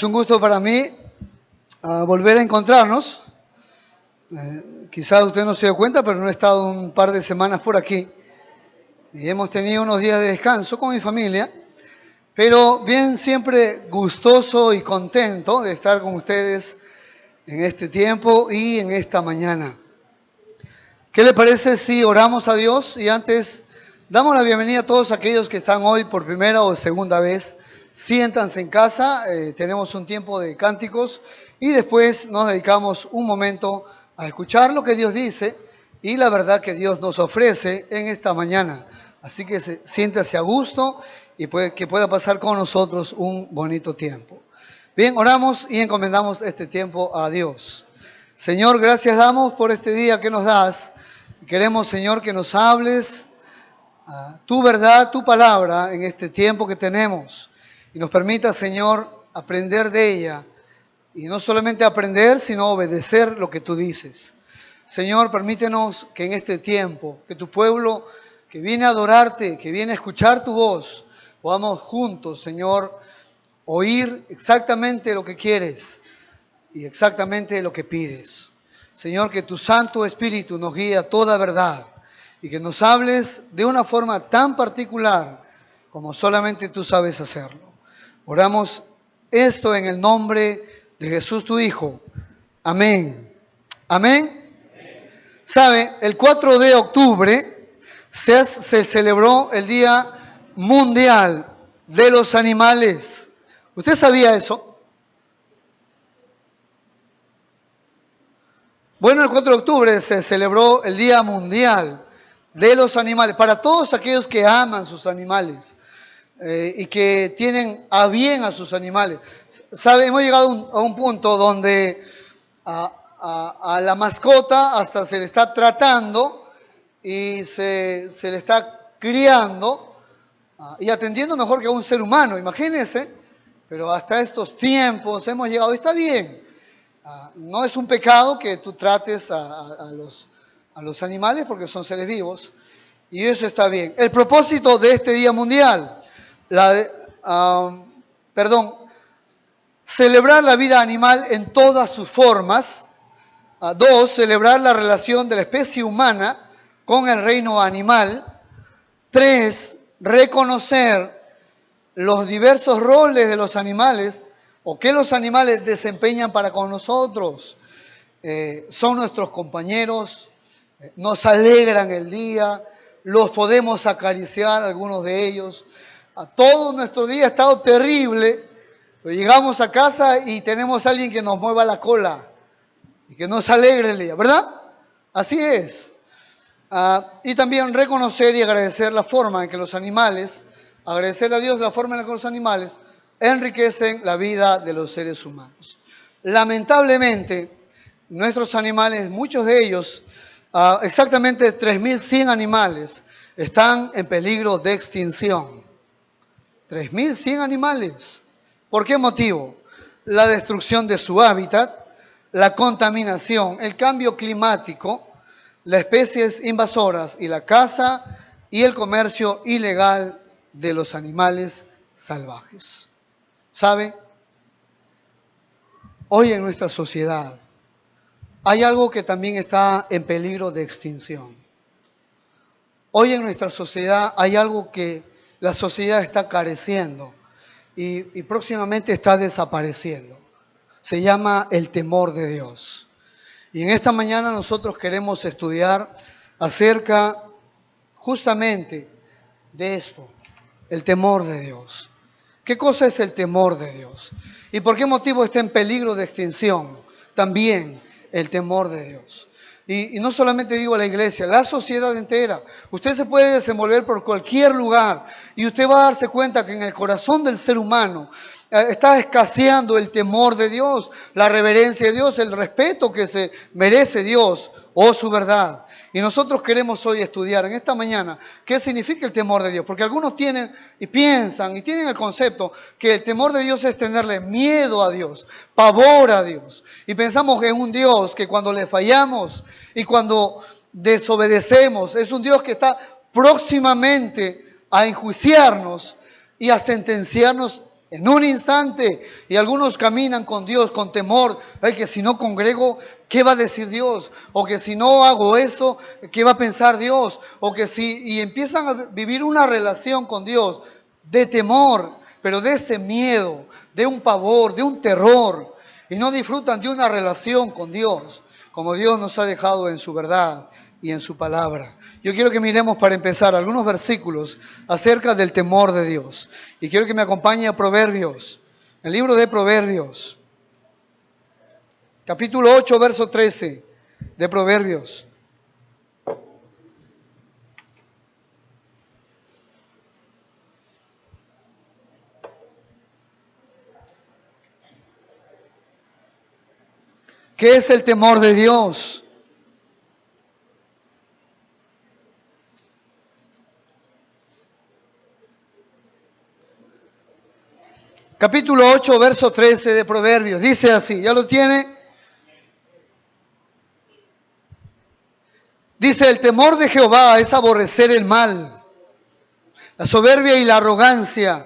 Es un gusto para mí volver a encontrarnos. Quizás usted no se dio cuenta, pero no he estado un par de semanas por aquí. Y hemos tenido unos días de descanso con mi familia. Pero bien, siempre gustoso y contento de estar con ustedes en este tiempo y en esta mañana. ¿Qué le parece si oramos a Dios? Y antes damos la bienvenida a todos aquellos que están hoy por primera o segunda vez. Siéntanse en casa, tenemos un tiempo de cánticos y después nos dedicamos un momento a escuchar lo que Dios dice y la verdad que Dios nos ofrece en esta mañana. Así que siéntase a gusto y que pueda pasar con nosotros un bonito tiempo. Bien, oramos y encomendamos este tiempo a Dios. Señor, gracias damos por este día que nos das. Queremos, Señor, que nos hables tu verdad, tu palabra en este tiempo que tenemos. Y nos permita, Señor, aprender de ella. Y no solamente aprender, sino obedecer lo que tú dices. Señor, permítenos que en este tiempo, que tu pueblo que viene a adorarte, que viene a escuchar tu voz, podamos juntos, Señor, oír exactamente lo que quieres y exactamente lo que pides. Señor, que tu Santo Espíritu nos guíe a toda verdad y que nos hables de una forma tan particular como solamente tú sabes hacerlo. Oramos esto en el nombre de Jesús tu Hijo. Amén. Amén. ¿Sabe? El 4 de octubre se celebró el Día Mundial de los Animales. ¿Usted sabía eso? Bueno, el 4 de octubre se celebró el Día Mundial de los Animales, para todos aquellos que aman sus animales y que tienen a bien a sus animales. ¿Sabe? Hemos llegado a un punto donde a la mascota hasta se le está tratando y se le está criando y atendiendo mejor que a un ser humano, imagínense, pero hasta estos tiempos hemos llegado, está bien. No es un pecado que tú trates a los animales porque son seres vivos y eso está bien. El propósito de este Día Mundial, celebrar la vida animal en todas sus formas. 2, celebrar la relación de la especie humana con el reino animal. 3, reconocer los diversos roles de los animales o que los animales desempeñan para con nosotros. Son nuestros compañeros, nos alegran el día, los podemos acariciar, algunos de ellos. Todo nuestro día ha estado terrible, pero llegamos a casa y tenemos a alguien que nos mueva la cola y que nos alegre el día, ¿verdad? Así es. Y también reconocer y agradecer la forma en que los animales, agradecer a Dios la forma en la que los animales enriquecen la vida de los seres humanos. Lamentablemente, nuestros animales, muchos de ellos, exactamente 3.100 animales, están en peligro de extinción. 3.100 animales. ¿Por qué motivo? La destrucción de su hábitat, la contaminación, el cambio climático, las especies invasoras y la caza y el comercio ilegal de los animales salvajes. ¿Sabe? Hoy en nuestra sociedad hay algo que también está en peligro de extinción. Hoy en nuestra sociedad hay algo que la sociedad está careciendo y próximamente está desapareciendo. Se llama el temor de Dios. Y en esta mañana nosotros queremos estudiar acerca justamente de esto, el temor de Dios. ¿Qué cosa es el temor de Dios? ¿Y por qué motivo está en peligro de extinción? También el temor de Dios. Y no solamente digo la iglesia, la sociedad entera. Usted se puede desenvolver por cualquier lugar y usted va a darse cuenta que en el corazón del ser humano está escaseando el temor de Dios, la reverencia de Dios, el respeto que se merece Dios o su verdad. Y nosotros queremos hoy estudiar en esta mañana qué significa el temor de Dios. Porque algunos tienen y piensan y tienen el concepto que el temor de Dios es tenerle miedo a Dios, pavor a Dios. Y pensamos en un Dios que cuando le fallamos y cuando desobedecemos, es un Dios que está próximamente a enjuiciarnos y a sentenciarnos En un instante. Y algunos caminan con Dios con temor. Ay, que si no congrego, ¿qué va a decir Dios? O que si no hago eso, ¿qué va a pensar Dios? O que si... Y empiezan a vivir una relación con Dios de temor, pero de ese miedo, de un pavor, de un terror. Y no disfrutan de una relación con Dios, como Dios nos ha dejado en su verdad y en su palabra. Yo quiero que miremos para empezar algunos versículos acerca del temor de Dios. Y quiero que me acompañe a Proverbios, el libro de Proverbios, capítulo 8, verso 13 de Proverbios. ¿Qué es el temor de Dios? Capítulo 8, verso 13 de Proverbios. Dice así, ¿ya lo tiene? Dice, el temor de Jehová es aborrecer el mal, la soberbia y la arrogancia,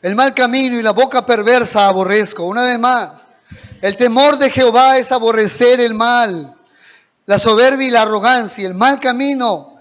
el mal camino y la boca perversa aborrezco. Una vez más, el temor de Jehová es aborrecer el mal, la soberbia y la arrogancia, el mal camino,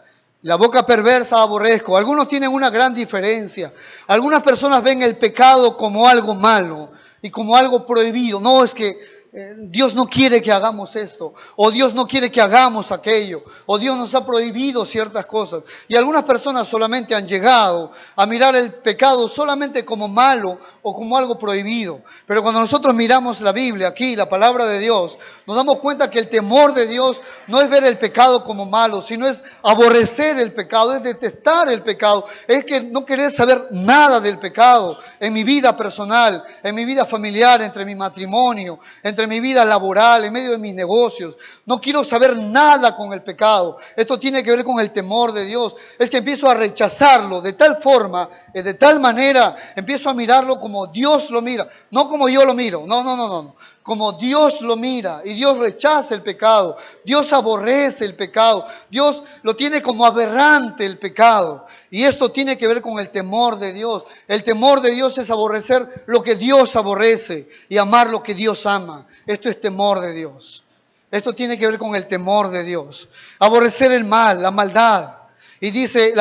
la boca perversa aborrezco. Algunos tienen una gran diferencia. Algunas personas ven el pecado como algo malo y como algo prohibido. No, es que Dios no quiere que hagamos esto, o Dios no quiere que hagamos aquello, o Dios nos ha prohibido ciertas cosas. Y algunas personas solamente han llegado a mirar el pecado solamente como malo o como algo prohibido. Pero cuando nosotros miramos la Biblia, aquí, la palabra de Dios, nos damos cuenta que el temor de Dios no es ver el pecado como malo, sino es aborrecer el pecado, es detestar el pecado, es que no querer saber nada del pecado en mi vida personal, en mi vida familiar, entre mi matrimonio, entre mi vida laboral, en medio de mis negocios. No quiero saber nada con el pecado. Esto tiene que ver con el temor de Dios. Es que empiezo a rechazarlo de tal forma, de tal manera, empiezo a mirarlo como Dios lo mira, no como yo lo miro, no. Como Dios lo mira, y Dios rechaza el pecado, Dios aborrece el pecado, Dios lo tiene como aberrante el pecado. Y esto tiene que ver con el temor de Dios. El temor de Dios es aborrecer lo que Dios aborrece y amar lo que Dios ama. Esto es temor de Dios. Esto tiene que ver con el temor de Dios. Aborrecer el mal, la maldad. Y dice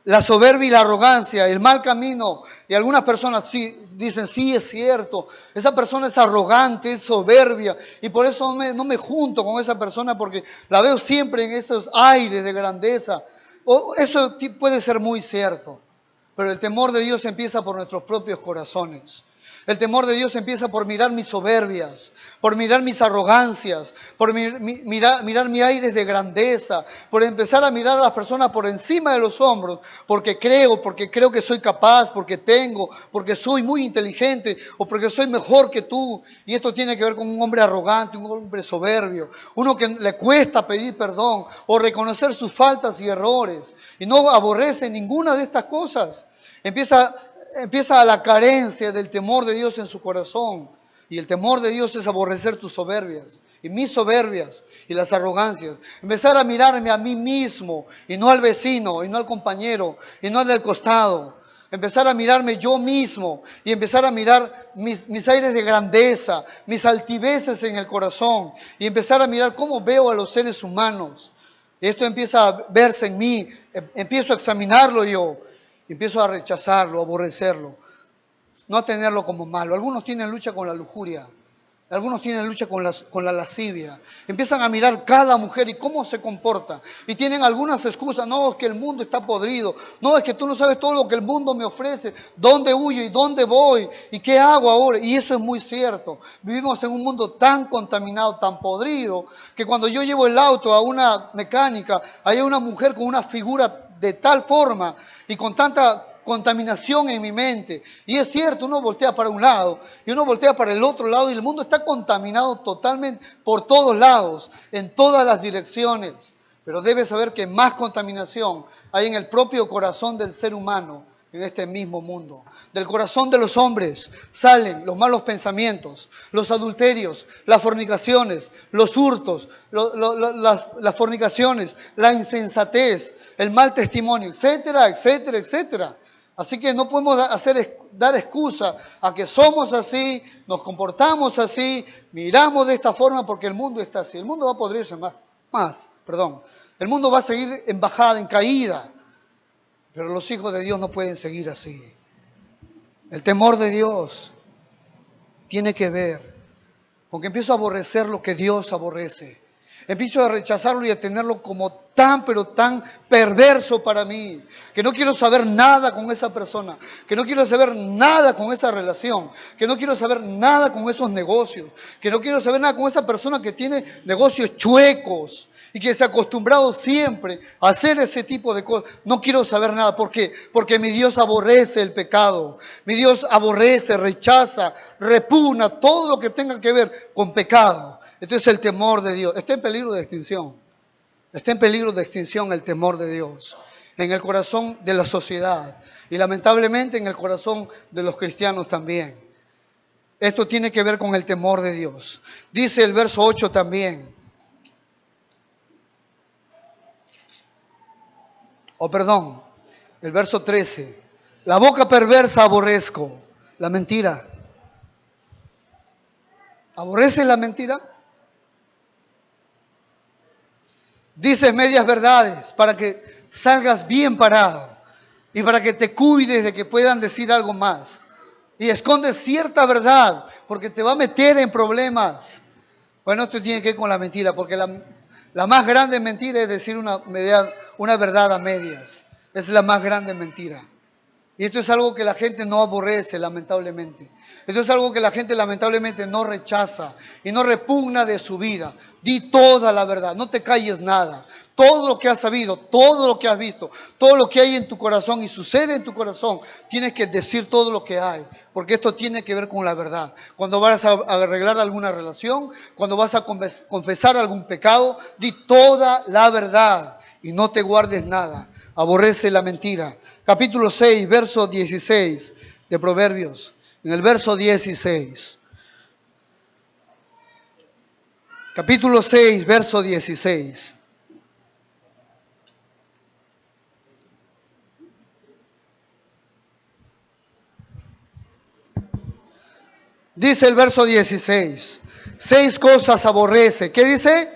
la soberbia y la arrogancia, el mal camino. Y algunas personas sí, dicen, sí, es cierto, esa persona es arrogante, es soberbia, y por eso no me junto con esa persona, porque la veo siempre en esos aires de grandeza. Eso puede ser muy cierto, pero el temor de Dios empieza por nuestros propios corazones. El temor de Dios empieza por mirar mis soberbias, por mirar mis arrogancias, por mirar mis aires de grandeza, por empezar a mirar a las personas por encima de los hombros, porque creo que soy capaz, porque soy muy inteligente o porque soy mejor que tú. Y esto tiene que ver con un hombre arrogante, un hombre soberbio, uno que le cuesta pedir perdón o reconocer sus faltas y errores y no aborrece ninguna de estas cosas. Empieza la carencia del temor de Dios en su corazón. Y el temor de Dios es aborrecer tus soberbias y mis soberbias y las arrogancias. Empezar a mirarme a mí mismo y no al vecino y no al compañero y no al del costado. Empezar a mirarme yo mismo y empezar a mirar mis aires de grandeza, mis altiveces en el corazón y empezar a mirar cómo veo a los seres humanos. Y esto empieza a verse en mí, empiezo a examinarlo yo. Empiezo a rechazarlo, a aborrecerlo, no a tenerlo como malo. Algunos tienen lucha con la lujuria, algunos tienen lucha con la lascivia. Empiezan a mirar cada mujer y cómo se comporta. Y tienen algunas excusas. No, es que el mundo está podrido. No, es que tú no sabes todo lo que el mundo me ofrece. ¿Dónde huyo y dónde voy? ¿Y qué hago ahora? Y eso es muy cierto. Vivimos en un mundo tan contaminado, tan podrido, que cuando yo llevo el auto a una mecánica, hay una mujer con una figura de tal forma y con tanta contaminación en mi mente. Y es cierto, uno voltea para un lado y uno voltea para el otro lado y el mundo está contaminado totalmente por todos lados, en todas las direcciones. Pero debes saber que más contaminación hay en el propio corazón del ser humano en este mismo mundo. Del corazón de los hombres salen los malos pensamientos, los adulterios, las fornicaciones, los hurtos, las fornicaciones, la insensatez, el mal testimonio, etcétera, etcétera, etcétera. Así que no podemos dar excusa a que somos así, nos comportamos así, miramos de esta forma porque el mundo está así. El mundo va a podrirse más. El mundo va a seguir en bajada, en caída. Pero los hijos de Dios no pueden seguir así. El temor de Dios tiene que ver con que empiezo a aborrecer lo que Dios aborrece. Empiezo a rechazarlo y a tenerlo como tan, pero tan perverso para mí, que no quiero saber nada con esa persona, que no quiero saber nada con esa relación, que no quiero saber nada con esos negocios, que no quiero saber nada con esa persona que tiene negocios chuecos y que se ha acostumbrado siempre a hacer ese tipo de cosas. No quiero saber nada. ¿Por qué? Porque mi Dios aborrece el pecado. Mi Dios aborrece, rechaza, repugna todo lo que tenga que ver con pecado. Entonces el temor de Dios está en peligro de extinción. Está en peligro de extinción el temor de Dios en el corazón de la sociedad y lamentablemente en el corazón de los cristianos también. Esto tiene que ver con el temor de Dios. Dice el verso 8 también. El verso 13. La boca perversa aborrezco, la mentira. ¿Aborreces la mentira? Dices medias verdades para que salgas bien parado y para que te cuides de que puedan decir algo más. Y escondes cierta verdad porque te va a meter en problemas. Bueno, esto tiene que ver con la mentira, porque la más grande mentira es decir una verdad a medias. Es la más grande mentira. Y esto es algo que la gente no aborrece, lamentablemente. Esto es algo que la gente lamentablemente no rechaza y no repugna de su vida. Di toda la verdad, no te calles nada. Todo lo que has sabido, todo lo que has visto, todo lo que hay en tu corazón y sucede en tu corazón, tienes que decir todo lo que hay, porque esto tiene que ver con la verdad. Cuando vas a arreglar alguna relación, cuando vas a confesar algún pecado, di toda la verdad y no te guardes nada. Aborrece la mentira. Capítulo 6, verso 16 de Proverbios. En el verso 16. Capítulo 6, verso 16. Dice el verso 16. 6 cosas aborrece. ¿Qué dice?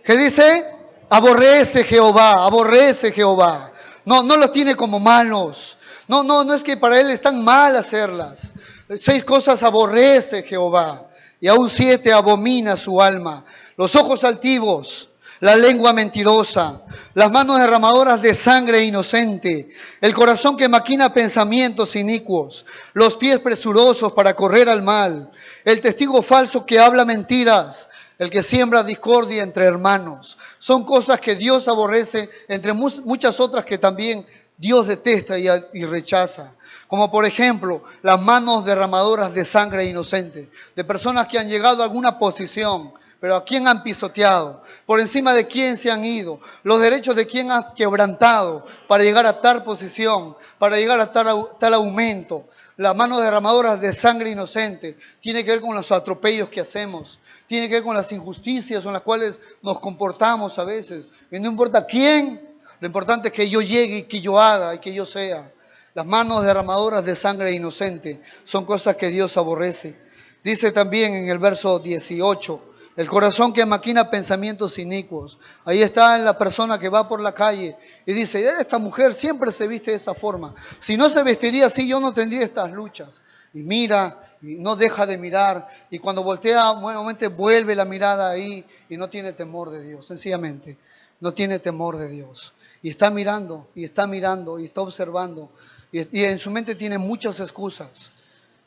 ¿Qué dice? Aborrece Jehová, aborrece Jehová. No los tiene como malos. No es que para él están mal hacerlas. 6 cosas aborrece Jehová. Y aún 7 abomina su alma. Los ojos altivos, la lengua mentirosa, las manos derramadoras de sangre inocente, el corazón que maquina pensamientos inicuos, los pies presurosos para correr al mal, el testigo falso que habla mentiras, el que siembra discordia entre hermanos. Son cosas que Dios aborrece, entre muchas otras que también Dios detesta y rechaza. Como por ejemplo, las manos derramadoras de sangre inocente, de personas que han llegado a alguna posición, pero a quién han pisoteado, por encima de quién se han ido, los derechos de quién han quebrantado para llegar a tal posición, para llegar a tal aumento. Las manos derramadoras de sangre inocente tiene que ver con los atropellos que hacemos, tiene que ver con las injusticias con las cuales nos comportamos a veces. Y no importa quién, lo importante es que yo llegue y que yo haga y que yo sea. Las manos derramadoras de sangre inocente son cosas que Dios aborrece. Dice también en el verso 18, el corazón que maquina pensamientos inicuos. Ahí está en la persona que va por la calle y dice, esta mujer siempre se viste de esa forma. Si no se vestiría así, yo no tendría estas luchas. Y mira, y no deja de mirar. Y cuando voltea, nuevamente vuelve la mirada ahí y no tiene temor de Dios, sencillamente. No tiene temor de Dios. Y está mirando, y está mirando, y está observando. Y en su mente tiene muchas excusas.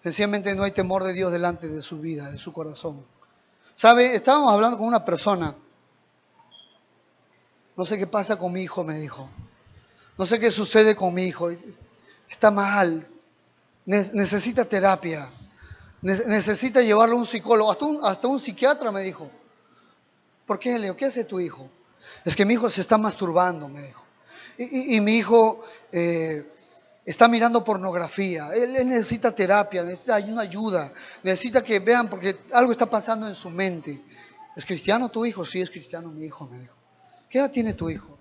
Sencillamente no hay temor de Dios delante de su vida, de su corazón. ¿Sabe? Estábamos hablando con una persona. No sé qué pasa con mi hijo, me dijo. No sé qué sucede con mi hijo. Está mal. Necesita terapia. Necesita llevarlo a un psicólogo. Hasta un psiquiatra, me dijo. ¿Por qué, Leo? ¿Qué hace tu hijo? Es que mi hijo se está masturbando, me dijo. Y mi hijo está mirando pornografía. Él necesita terapia, necesita una ayuda. Necesita que vean porque algo está pasando en su mente. ¿Es cristiano tu hijo? Sí, es cristiano mi hijo, me dijo. ¿Qué edad tiene tu hijo?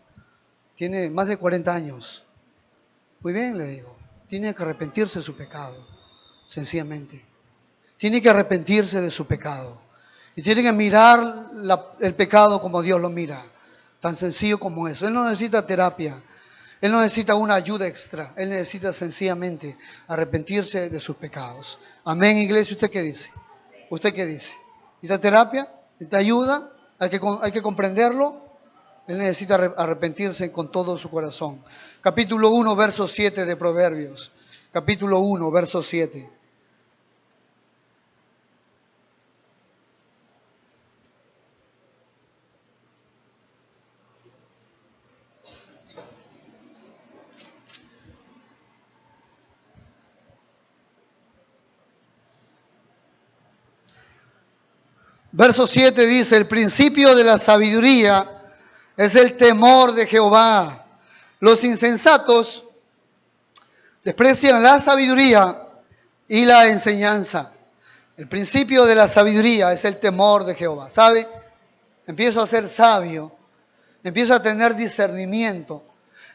Tiene más de 40 años. Muy bien, le digo. tiene que arrepentirse de su pecado, sencillamente. Tiene que arrepentirse de su pecado. Y tiene que mirar el pecado como Dios lo mira. Tan sencillo como eso. Él no necesita terapia. Él no necesita una ayuda extra. Él necesita sencillamente arrepentirse de sus pecados. Amén, iglesia. ¿Usted qué dice? ¿Usted qué dice? ¿Necesita terapia? ¿Necesita ayuda? ¿Hay que comprenderlo? Él necesita arrepentirse con todo su corazón. Capítulo 1, verso 7 de Proverbios. Capítulo 1, verso 7. Verso 7 dice, el principio de la sabiduría es el temor de Jehová. Los insensatos desprecian la sabiduría y la enseñanza. El principio de la sabiduría es el temor de Jehová. ¿Sabe? Empiezo a ser sabio, empiezo a tener discernimiento,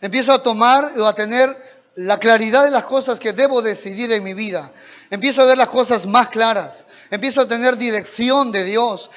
empiezo a tomar o a tener la claridad de las cosas que debo decidir en mi vida. Empiezo a ver las cosas más claras. Empiezo a tener dirección de Dios.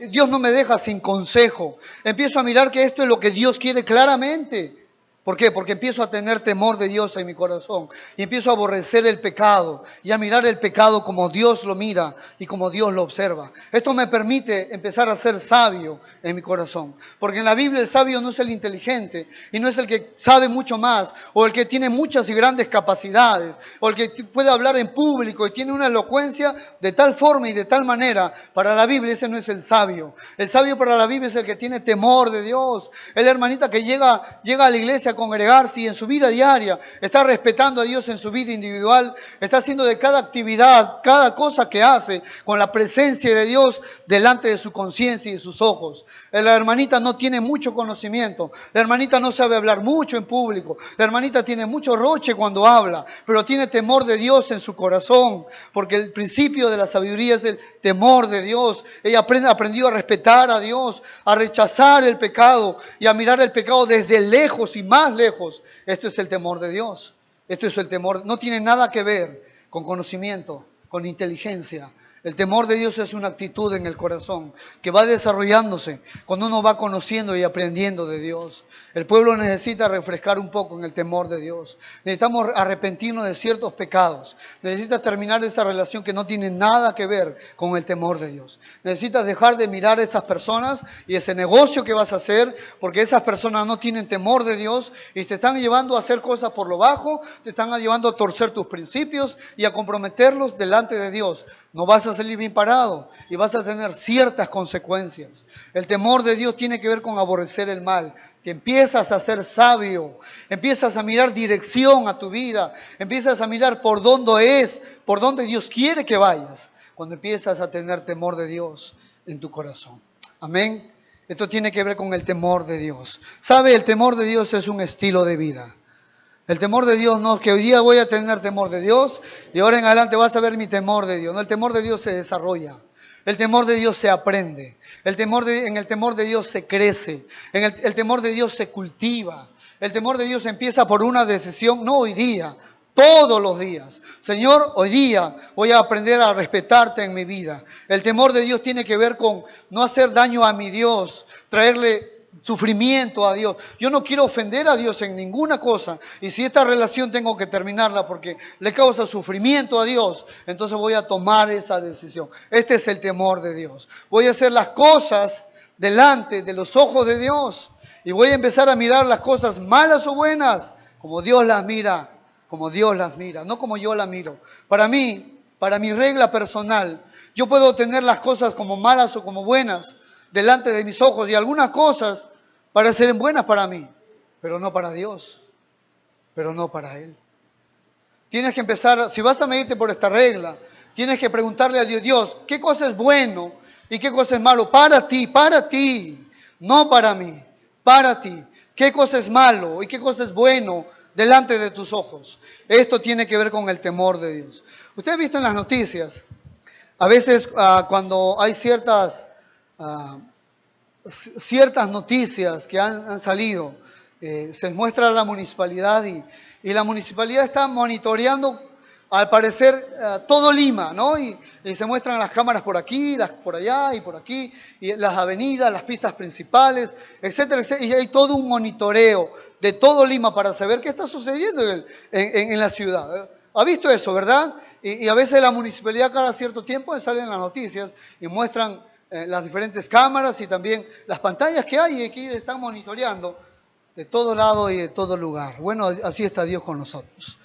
Dios no me deja sin consejo. Empiezo a mirar que esto es lo que Dios quiere claramente. ¿Por qué? Porque empiezo a tener temor de Dios en mi corazón y empiezo a aborrecer el pecado y a mirar el pecado como Dios lo mira y como Dios lo observa. Esto me permite empezar a ser sabio en mi corazón, porque en la Biblia el sabio no es el inteligente y no es el que sabe mucho más o el que tiene muchas y grandes capacidades o el que puede hablar en público y tiene una elocuencia de tal forma y de tal manera. Para la Biblia ese no es el sabio. El sabio para la Biblia es el que tiene temor de Dios. Es la hermanita que llega a la iglesia a congregarse y en su vida diaria está respetando a Dios en su vida individual, está haciendo de cada actividad, cada cosa que hace con la presencia de Dios delante de su conciencia y de sus ojos. La hermanita no tiene mucho conocimiento, la hermanita no sabe hablar mucho en público, la hermanita tiene mucho roche cuando habla, pero tiene temor de Dios en su corazón, porque el principio de la sabiduría es el temor de Dios. Ella aprendió a respetar a Dios, a rechazar el pecado y a mirar el pecado desde lejos y más lejos. Esto es el temor de Dios. Esto es el temor. No tiene nada que ver con conocimiento, con inteligencia. El temor de Dios es una actitud en el corazón que va desarrollándose cuando uno va conociendo y aprendiendo de Dios. El pueblo necesita refrescar un poco en el temor de Dios. Necesitamos arrepentirnos de ciertos pecados. Necesitas terminar esa relación que no tiene nada que ver con el temor de Dios. Necesitas dejar de mirar a esas personas y ese negocio que vas a hacer, porque esas personas no tienen temor de Dios y te están llevando a hacer cosas por lo bajo, te están llevando a torcer tus principios y a comprometerlos delante de Dios. No vas a salir bien parado y vas a tener ciertas consecuencias. El temor de Dios tiene que ver con aborrecer el mal. Te empiezas a ser sabio, empiezas a mirar dirección a tu vida, empiezas a mirar por dónde Dios quiere que vayas, cuando empiezas a tener temor de Dios en tu corazón. Amén. Esto tiene que ver con el temor de Dios. ¿Sabe? El temor de Dios es un estilo de vida. El temor de Dios no es que hoy día voy a tener temor de Dios y ahora en adelante vas a ver mi temor de Dios. No, el temor de Dios se desarrolla. El temor de Dios se aprende. En el temor de Dios se crece. El temor de Dios se cultiva. El temor de Dios empieza por una decisión, no hoy día, todos los días. Señor, hoy día voy a aprender a respetarte en mi vida. El temor de Dios tiene que ver con no hacer daño a mi Dios, traerle sufrimiento a Dios. Yo no quiero ofender a Dios en ninguna cosa. Y si esta relación tengo que terminarla porque le causa sufrimiento a Dios, entonces voy a tomar esa decisión. Este es el temor de Dios. Voy a hacer las cosas delante de los ojos de Dios. Y voy a empezar a mirar las cosas malas o buenas como Dios las mira. Como Dios las mira, no como yo las miro. Para mí, para mi regla personal, yo puedo tener las cosas como malas o como buenas delante de mis ojos y algunas cosas parecen buenas para mí, pero no para Dios, pero no para Él. Tienes que empezar, si vas a medirte por esta regla, tienes que preguntarle a Dios, Dios, ¿qué cosa es bueno y qué cosa es malo? Para ti, no para mí, para ti. ¿Qué cosa es malo y qué cosa es bueno delante de tus ojos? Esto tiene que ver con el temor de Dios. Usted ha visto en las noticias, a veces cuando hay ciertas noticias que han salido, Se muestra la municipalidad y la municipalidad está monitoreando, al parecer, todo Lima, ¿no? Y se muestran las cámaras por aquí, las por allá y por aquí, y las avenidas, las pistas principales, etcétera, etcétera. Y hay todo un monitoreo de todo Lima para saber qué está sucediendo en la ciudad. ¿Ha visto eso, verdad? Y a veces la municipalidad cada cierto tiempo salen las noticias y muestran las diferentes cámaras y también las pantallas que hay y aquí están monitoreando de todo lado y de todo lugar. Bueno, así está Dios con nosotros.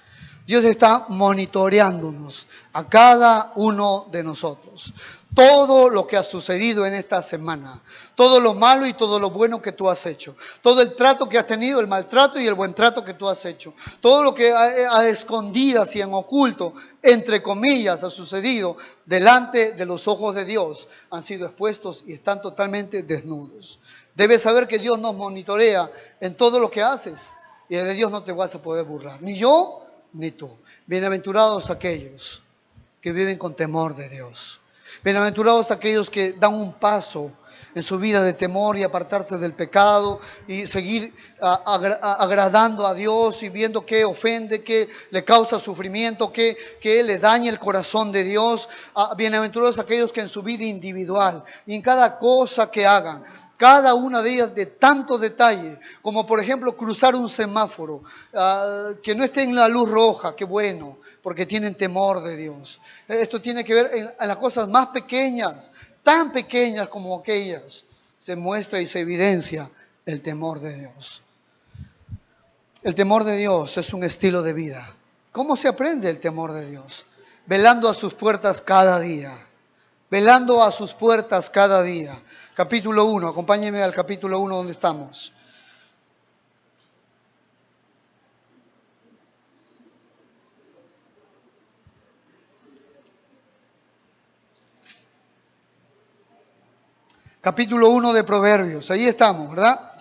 Dios está monitoreándonos a cada uno de nosotros. Todo lo que ha sucedido en esta semana, todo lo malo y todo lo bueno que tú has hecho, todo el trato que has tenido, el maltrato y el buen trato que tú has hecho, todo lo que a escondidas y en oculto, entre comillas, ha sucedido delante de los ojos de Dios, han sido expuestos y están totalmente desnudos. Debes saber que Dios nos monitorea en todo lo que haces y de Dios no te vas a poder burlar, ni yo ni tú. Bienaventurados aquellos que viven con temor de Dios. Bienaventurados aquellos que dan un paso en su vida de temor y apartarse del pecado y seguir agradando a Dios y viendo qué ofende, qué le causa sufrimiento, qué le daña el corazón de Dios. Bienaventurados aquellos que en su vida individual y en cada cosa que hagan, cada una de ellas de tanto detalle, como por ejemplo cruzar un semáforo, que no esté en la luz roja, qué bueno, porque tienen temor de Dios. Esto tiene que ver en las cosas más pequeñas, tan pequeñas como aquellas, se muestra y se evidencia el temor de Dios. El temor de Dios es un estilo de vida. ¿Cómo se aprende el temor de Dios? Velando a sus puertas cada día. Velando a sus puertas cada día. Capítulo 1, acompáñenme al capítulo 1 donde estamos. Capítulo 1 de Proverbios, ahí estamos, ¿verdad?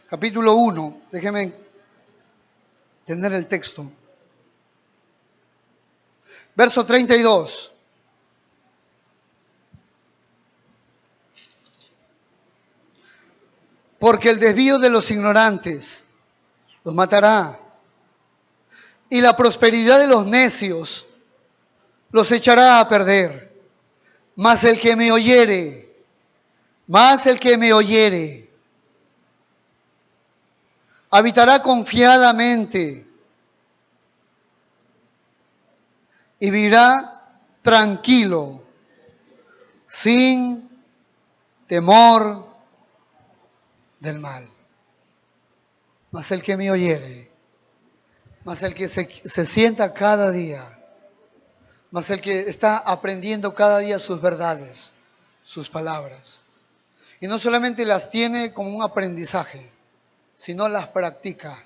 Capítulo 1, déjenme tener el texto. Verso 32. Porque el desvío de los ignorantes los matará, y la prosperidad de los necios los echará a perder. Mas el que me oyere, habitará confiadamente y vivirá tranquilo, sin temor del mal. Mas el que me oyere, mas el que se sienta cada día, mas el que está aprendiendo cada día sus verdades, sus palabras, y no solamente las tiene como un aprendizaje, sino las practica,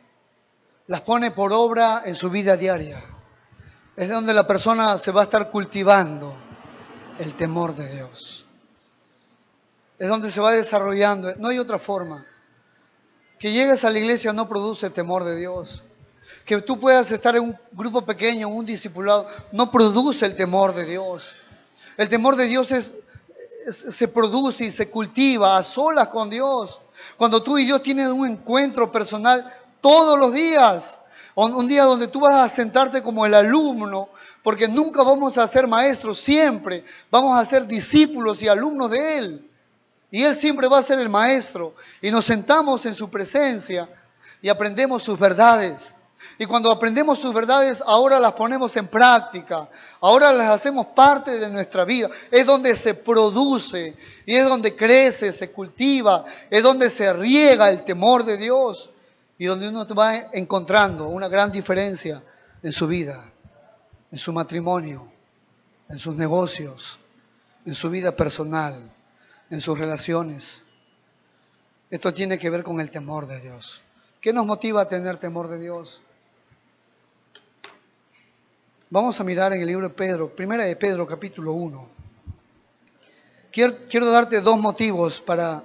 las pone por obra en su vida diaria. Es donde la persona se va a estar cultivando el temor de Dios. Es donde se va desarrollando. No hay otra forma. Que llegues a la iglesia no produce temor de Dios. Que tú puedas estar en un grupo pequeño, un discipulado, no produce el temor de Dios. El temor de Dios se produce y se cultiva a solas con Dios. Cuando tú y Dios tienen un encuentro personal todos los días. Un día donde tú vas a sentarte como el alumno, porque nunca vamos a ser maestros, siempre vamos a ser discípulos y alumnos de Él. Y Él siempre va a ser el maestro. Y nos sentamos en su presencia y aprendemos sus verdades. Y cuando aprendemos sus verdades, ahora las ponemos en práctica. Ahora las hacemos parte de nuestra vida. Es donde se produce y es donde crece, se cultiva. Es donde se riega el temor de Dios. Y donde uno va encontrando una gran diferencia en su vida, en su matrimonio, en sus negocios, en su vida personal, en sus relaciones. Esto tiene que ver con el temor de Dios. ¿Qué nos motiva a tener temor de Dios? Vamos a mirar en el libro de Pedro, Primera de Pedro, capítulo 1. Quiero darte dos motivos para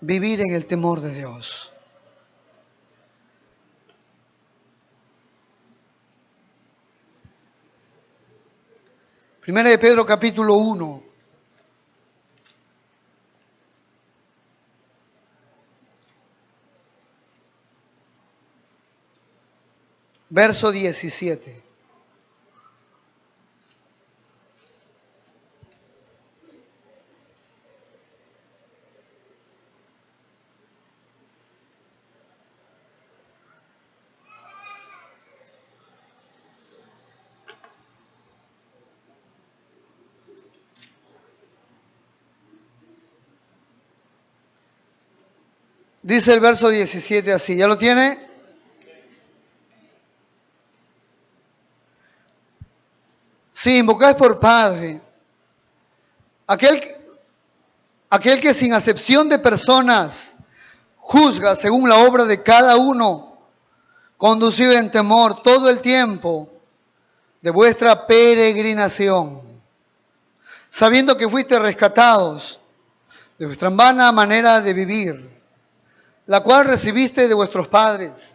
vivir en el temor de Dios. Primera de Pedro, capítulo 1. verso 17. Dice el verso 17 así, ¿ya lo tiene? Si invocáis por Padre, aquel que sin acepción de personas juzga según la obra de cada uno, conducido en temor todo el tiempo de vuestra peregrinación, sabiendo que fuiste rescatados de vuestra vana manera de vivir, la cual recibiste de vuestros padres,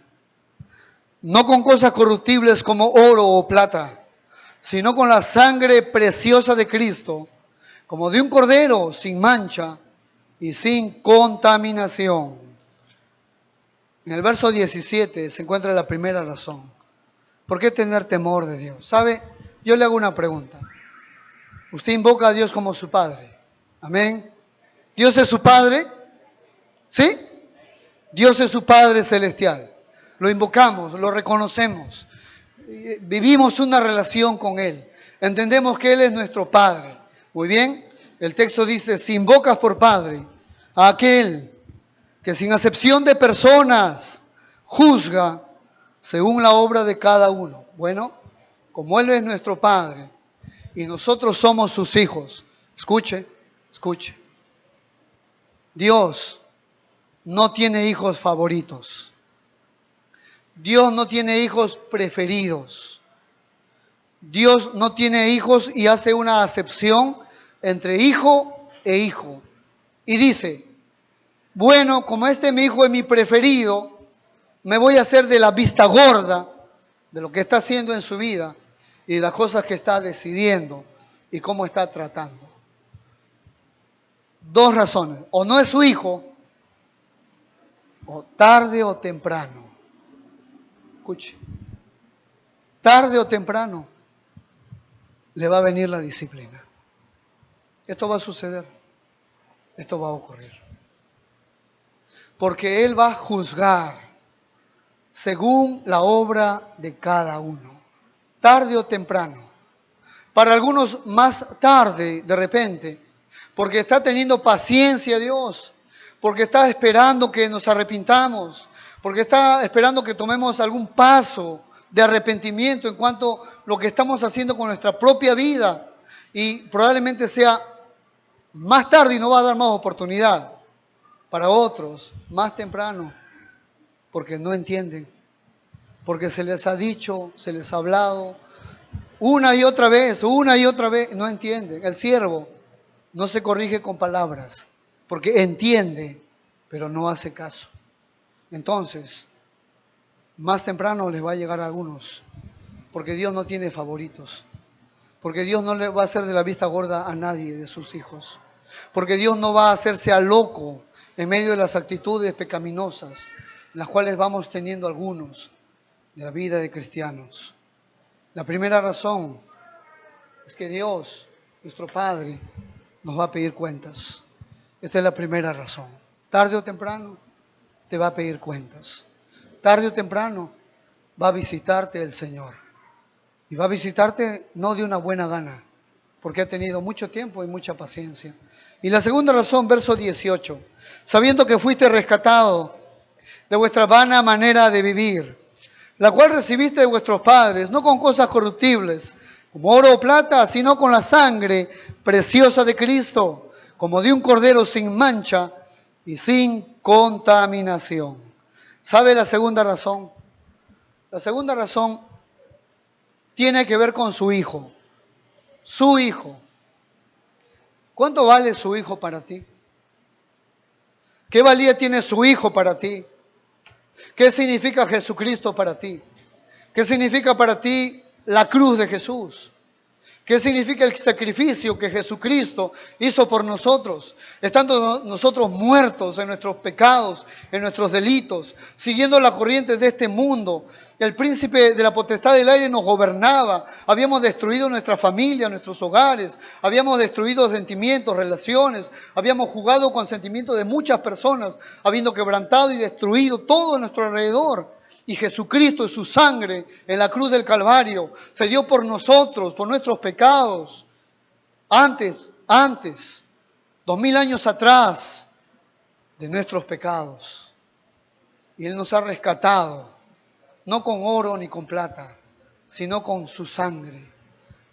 no con cosas corruptibles como oro o plata, sino con la sangre preciosa de Cristo, como de un cordero sin mancha y sin contaminación. En el verso 17 se encuentra la primera razón. ¿Por qué tener temor de Dios? ¿Sabe? Yo le hago una pregunta. Usted invoca a Dios como su Padre. Amén. ¿Dios es su Padre? ¿Sí? Dios es su Padre celestial. Lo invocamos, lo reconocemos. Vivimos una relación con Él. Entendemos que Él es nuestro Padre. Muy bien. El texto dice, si invocas por Padre a aquel que sin acepción de personas juzga según la obra de cada uno. Bueno, como Él es nuestro Padre y nosotros somos sus hijos, escuche. Dios no tiene hijos favoritos. Dios no tiene hijos preferidos. Dios no tiene hijos y hace una acepción entre hijo e hijo. Y dice, bueno, como este mi hijo es mi preferido, me voy a hacer de la vista gorda de lo que está haciendo en su vida y de las cosas que está decidiendo y cómo está tratando. Dos razones. O no es su hijo, o tarde o temprano. Escuche. Tarde o temprano le va a venir la disciplina. Esto va a suceder. Esto va a ocurrir. Porque Él va a juzgar según la obra de cada uno. Tarde o temprano. Para algunos más tarde, de repente, porque está teniendo paciencia Dios, porque está esperando que nos arrepintamos, porque está esperando que tomemos algún paso de arrepentimiento en cuanto a lo que estamos haciendo con nuestra propia vida, y probablemente sea más tarde y no va a dar más oportunidad. Para otros, más temprano, porque no entienden, porque se les ha dicho, se les ha hablado una y otra vez, no entienden. El siervo no se corrige con palabras, porque entiende, pero no hace caso. Entonces, más temprano les va a llegar a algunos, porque Dios no tiene favoritos, porque Dios no le va a hacer de la vista gorda a nadie de sus hijos, porque Dios no va a hacerse a loco en medio de las actitudes pecaminosas, las cuales vamos teniendo algunos de la vida de cristianos. La primera razón es que Dios, nuestro Padre, nos va a pedir cuentas. Esta es la primera razón. Tarde o temprano te va a pedir cuentas. Tarde o temprano va a visitarte el Señor. Y va a visitarte no de una buena gana, porque ha tenido mucho tiempo y mucha paciencia. Y la segunda razón, verso 18. Sabiendo que fuiste rescatado de vuestra vana manera de vivir, la cual recibiste de vuestros padres, no con cosas corruptibles, como oro o plata, sino con la sangre preciosa de Cristo, como de un cordero sin mancha y sin contaminación. ¿Sabe la segunda razón? La segunda razón tiene que ver con su hijo. Su hijo. ¿Cuánto vale su hijo para ti? ¿Qué valía tiene su hijo para ti? ¿Qué significa Jesucristo para ti? ¿Qué significa para ti la cruz de Jesús? ¿Qué significa el sacrificio que Jesucristo hizo por nosotros? Estando nosotros muertos en nuestros pecados, en nuestros delitos, siguiendo la corriente de este mundo. El príncipe de la potestad del aire nos gobernaba. Habíamos destruido nuestra familia, nuestros hogares. Habíamos destruido sentimientos, relaciones. Habíamos jugado con sentimientos de muchas personas, habiendo quebrantado y destruido todo a nuestro alrededor. Y Jesucristo y su sangre en la cruz del Calvario se dio por nosotros, por nuestros pecados. Antes, 2000 años atrás, de nuestros pecados. Y Él nos ha rescatado, no con oro ni con plata, sino con su sangre.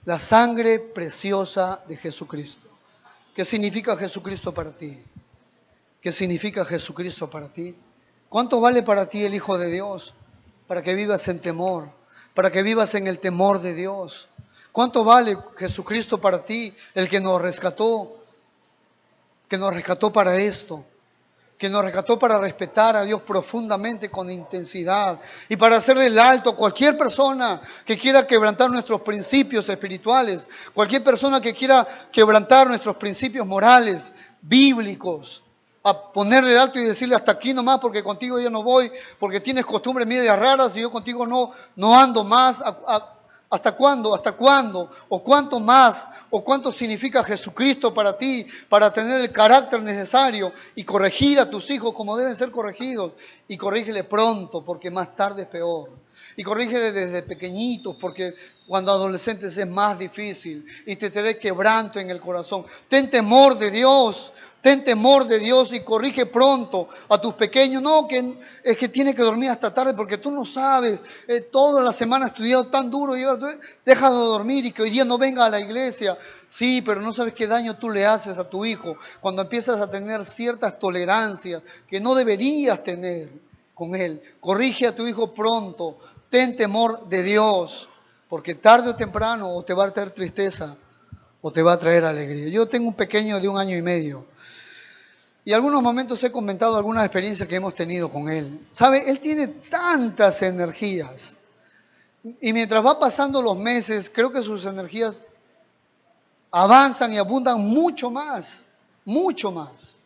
La sangre preciosa de Jesucristo. ¿Qué significa Jesucristo para ti? ¿Qué significa Jesucristo para ti? ¿Cuánto vale para ti el Hijo de Dios? Para que vivas en temor, para que vivas en el temor de Dios. ¿Cuánto vale Jesucristo para ti, el que nos rescató para esto, que nos rescató para respetar a Dios profundamente con intensidad y para hacerle el alto a cualquier persona que quiera quebrantar nuestros principios espirituales, cualquier persona que quiera quebrantar nuestros principios morales, bíblicos? A ponerle el alto y decirle hasta aquí nomás porque contigo yo no voy, porque tienes costumbres medias raras y yo contigo no ando más. ¿Hasta cuándo? ¿Hasta cuándo? ¿O cuánto más? ¿O cuánto significa Jesucristo para ti? Para tener el carácter necesario y corregir a tus hijos como deben ser corregidos. Y corrígele pronto porque más tarde es peor. Y corrígele desde pequeñitos porque cuando adolescentes es más difícil. Y te trae quebranto en el corazón. Ten temor de Dios. Ten temor de Dios y corrige pronto a tus pequeños. No, que es que tiene que dormir hasta tarde porque tú no sabes. Toda la semana he estudiado tan duro y ahora deja de dormir y que hoy día no venga a la iglesia. Sí, pero no sabes qué daño tú le haces a tu hijo cuando empiezas a tener ciertas tolerancias que no deberías tener con él. Corrige a tu hijo pronto. Ten temor de Dios porque tarde o temprano o te va a traer tristeza o te va a traer alegría. Yo tengo un pequeño de 1 año y medio. Y algunos momentos he comentado algunas experiencias que hemos tenido con él. ¿Sabe? Él tiene tantas energías. Y mientras va pasando los meses, creo que sus energías avanzan y abundan mucho más. Mucho más.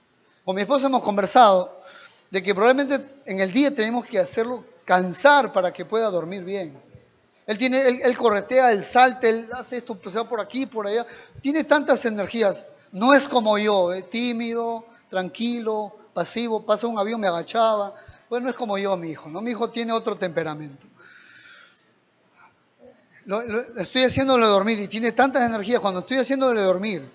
Con mi esposa hemos conversado de que probablemente en el día tenemos que hacerlo cansar para que pueda dormir bien. Él corretea, él salta, él hace esto, se va por aquí, por allá. Tiene tantas energías. No es como yo, tímido, tranquilo, pasivo, pasa un avión, me agachaba. Bueno, no es como yo, mi hijo, ¿no? Mi hijo tiene otro temperamento. Estoy haciéndole dormir y tiene tantas energías. Cuando estoy haciéndole dormir,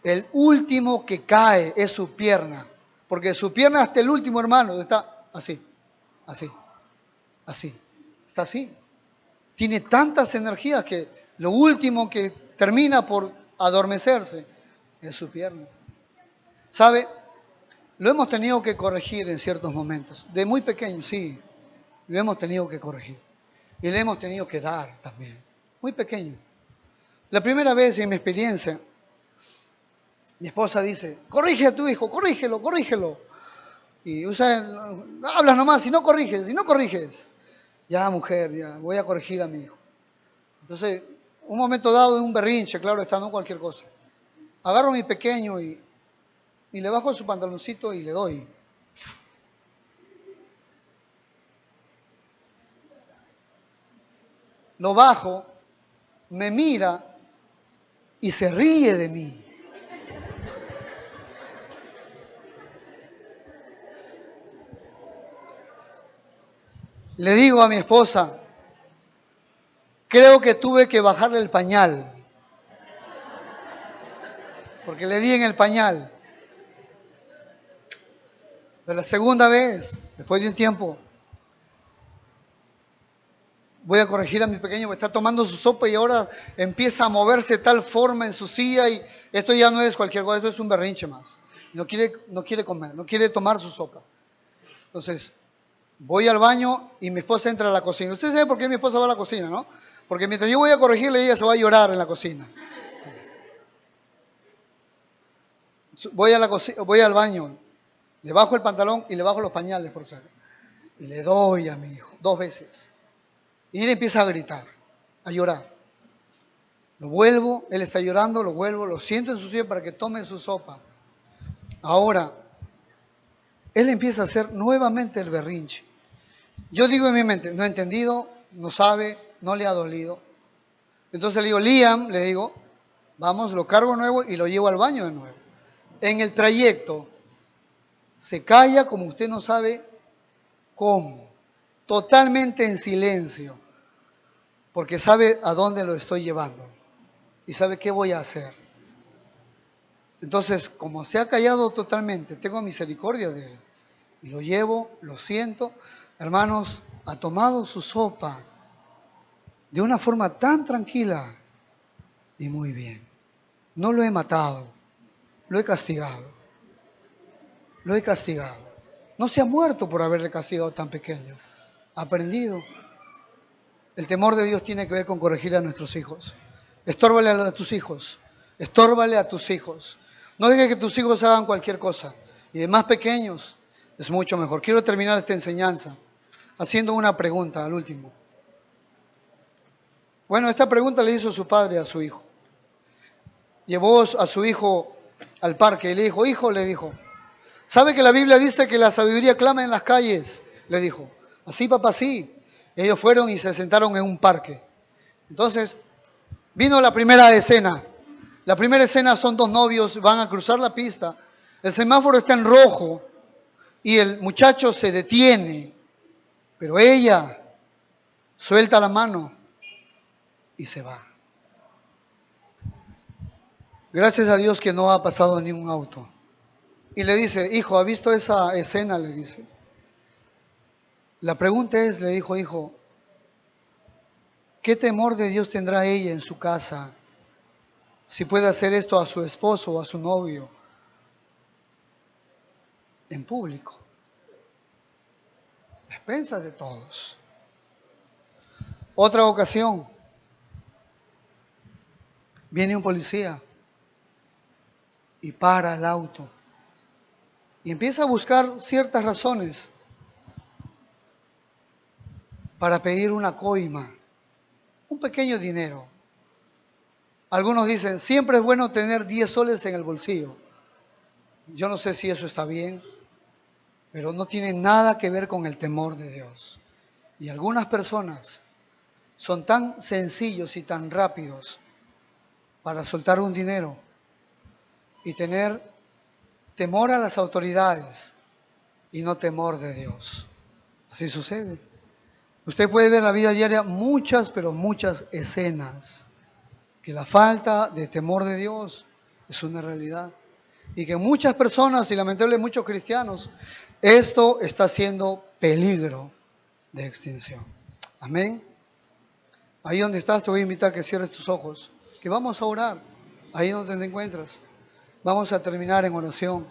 el último que cae es su pierna. Porque su pierna hasta el último, hermano, está así, así, así. Está así. Tiene tantas energías que lo último que termina por adormecerse es su pierna. ¿Sabe? Lo hemos tenido que corregir en ciertos momentos. De muy pequeño, sí. Lo hemos tenido que corregir. Y le hemos tenido que dar también. Muy pequeño. La primera vez en mi experiencia, mi esposa dice, corrige a tu hijo, corrígelo, corrígelo. Y hablas nomás, si no corriges. Ya, mujer, ya, voy a corregir a mi hijo. Entonces, un momento dado de un berrinche, claro está, no cualquier cosa. Agarro a mi pequeño y le bajo su pantaloncito y le doy. Lo bajo, me mira y se ríe de mí. Le digo a mi esposa, creo que tuve que bajarle el pañal. Porque le di en el pañal. Pero la segunda vez, después de un tiempo, voy a corregir a mi pequeño porque está tomando su sopa y ahora empieza a moverse de tal forma en su silla y esto ya no es cualquier cosa, esto es un berrinche más. No quiere comer, no quiere tomar su sopa. Entonces, voy al baño y mi esposa entra a la cocina. Usted sabe por qué mi esposa va a la cocina, ¿no? Porque mientras yo voy a corregirle, ella se va a llorar en la cocina. Voy al baño, le bajo el pantalón y le bajo los pañales, por saber. Y le doy a mi hijo 2 veces. Y él empieza a gritar, a llorar. Lo vuelvo, él está llorando, lo vuelvo, lo siento en su silla para que tome su sopa. Ahora, él empieza a hacer nuevamente el berrinche. Yo digo en mi mente, no ha entendido, no sabe, no le ha dolido. Entonces le digo, Liam, le digo, vamos, lo cargo nuevo y lo llevo al baño de nuevo. En el trayecto, se calla como usted no sabe cómo, totalmente en silencio, porque sabe a dónde lo estoy llevando y sabe qué voy a hacer. Entonces, como se ha callado totalmente, tengo misericordia de él y lo llevo, lo siento. Hermanos, ha tomado su sopa de una forma tan tranquila y muy bien. No lo he matado, lo he castigado. Lo he castigado. No se ha muerto por haberle castigado tan pequeño. Ha aprendido. El temor de Dios tiene que ver con corregir a nuestros hijos. Estórbale a tus hijos. Estórbale a tus hijos. No dejes que tus hijos hagan cualquier cosa. Y de más pequeños es mucho mejor. Quiero terminar esta enseñanza haciendo una pregunta al último. Bueno, esta pregunta le hizo su padre a su hijo. Llevó a su hijo al parque y le dijo, hijo, le dijo, ¿sabe que la Biblia dice que la sabiduría clama en las calles? Le dijo, así papá, sí. Ellos fueron y se sentaron en un parque. Entonces, vino la primera escena. La primera escena son dos novios, van a cruzar la pista. El semáforo está en rojo y el muchacho se detiene. Pero ella suelta la mano y se va. Gracias a Dios que no ha pasado ni un auto. Y le dice, hijo, ¿ha visto esa escena? Le dice. La pregunta es, le dijo, hijo, ¿qué temor de Dios tendrá ella en su casa si puede hacer esto a su esposo o a su novio en público? A expensas de todos. Otra ocasión, viene un policía y para el auto y empieza a buscar ciertas razones para pedir una coima, un pequeño dinero. Algunos dicen, siempre es bueno tener 10 soles en el bolsillo. Yo no sé si eso está bien, pero no tiene nada que ver con el temor de Dios. Y algunas personas son tan sencillos y tan rápidos para soltar un dinero y tener temor a las autoridades y no temor de Dios. Así sucede. Usted puede ver en la vida diaria muchas, pero muchas escenas que la falta de temor de Dios es una realidad. Y que muchas personas, y lamentablemente muchos cristianos, esto está siendo peligro de extinción. Amén. Ahí donde estás te voy a invitar a que cierres tus ojos, que vamos a orar, ahí donde te encuentras. Vamos a terminar en oración.